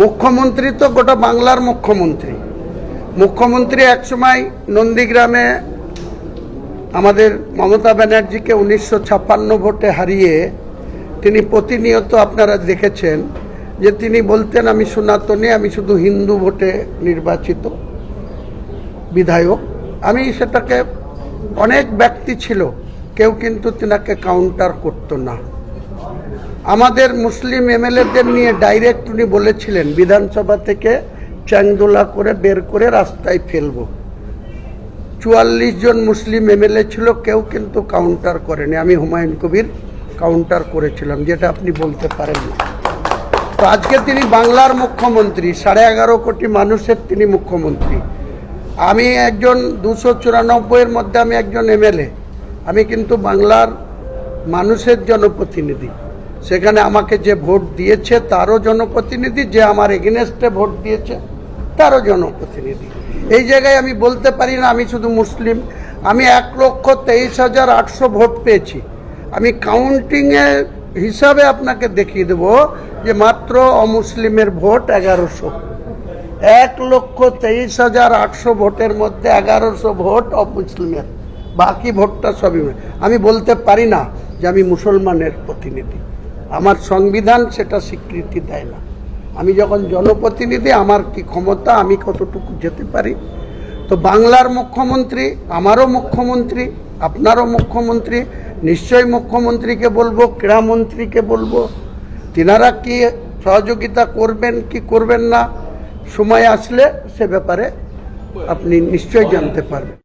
মুখ্যমন্ত্রী তো গোটা বাংলার মুখ্যমন্ত্রী একসময় নন্দীগ্রামে আমাদের মমতা ব্যানার্জিকে 1956 ভোটে হারিয়ে তিনি প্রতিনিয়ত আপনারা দেখেছেন যে তিনি বলতেন আমি সনাতনী, আমি শুধু হিন্দু ভোটে নির্বাচিত বিধায়ক। আমি সেটাকে অনেক ব্যক্তি ছিল, কেউ কিন্তু তিনাকে কাউন্টার করতো না। আমাদের মুসলিম এমএলএদের নিয়ে ডাইরেক্ট উনি বলেছিলেন বিধানসভা থেকে চ্যাংদোলা করে বের করে রাস্তায় ফেলবো। 44 জন মুসলিম এমএলএ ছিল, কেউ কিন্তু কাউন্টার করেনি। আমি হুমায়ুন কবির কাউন্টার করেছিলাম, যেটা আপনি বলতে পারেন না। তো আজকে তিনি বাংলার মুখ্যমন্ত্রী, 11.5 কোটি মানুষের তিনি মুখ্যমন্ত্রী। আমি একজন 294 মধ্যে আমি একজন এমএলএ, আমি কিন্তু বাংলার মানুষের জনপ্রতিনিধি। সেখানে আমাকে যে ভোট দিয়েছে তারও জনপ্রতিনিধি, যে আমার এগেনস্টে ভোট দিয়েছে তারও জনপ্রতিনিধি। এই জায়গায় আমি বলতে পারি না আমি শুধু মুসলিম। আমি 1,23,800 ভোট পেয়েছি। আমি কাউন্টিংয়ের হিসাবে আপনাকে দেখিয়ে দেব যে মাত্র অমুসলিমের ভোট 1100। 1,23,800 ভোটের মধ্যে 1100 ভোট অমুসলিমের, বাকি ভোটটা সবই। আমি বলতে পারি না যে আমি মুসলমানের প্রতিনিধি, আমার সংবিধান সেটা স্বীকৃতি দেয় না। আমি যখন জনপ্রতিনিধি, আমার কি ক্ষমতা, আমি কতটুকু যেতে পারি। তো বাংলার মুখ্যমন্ত্রী, আমারও মুখ্যমন্ত্রী, আপনারও মুখ্যমন্ত্রী, নিশ্চয়ই মুখ্যমন্ত্রীকে বলবো, ক্রীড়ামন্ত্রীকে বলবো, তিনারা কি সহযোগিতা করবেন কি করবেন না, সময় আসলে সে ব্যাপারে আপনি নিশ্চয়ই জানতে পারবেন।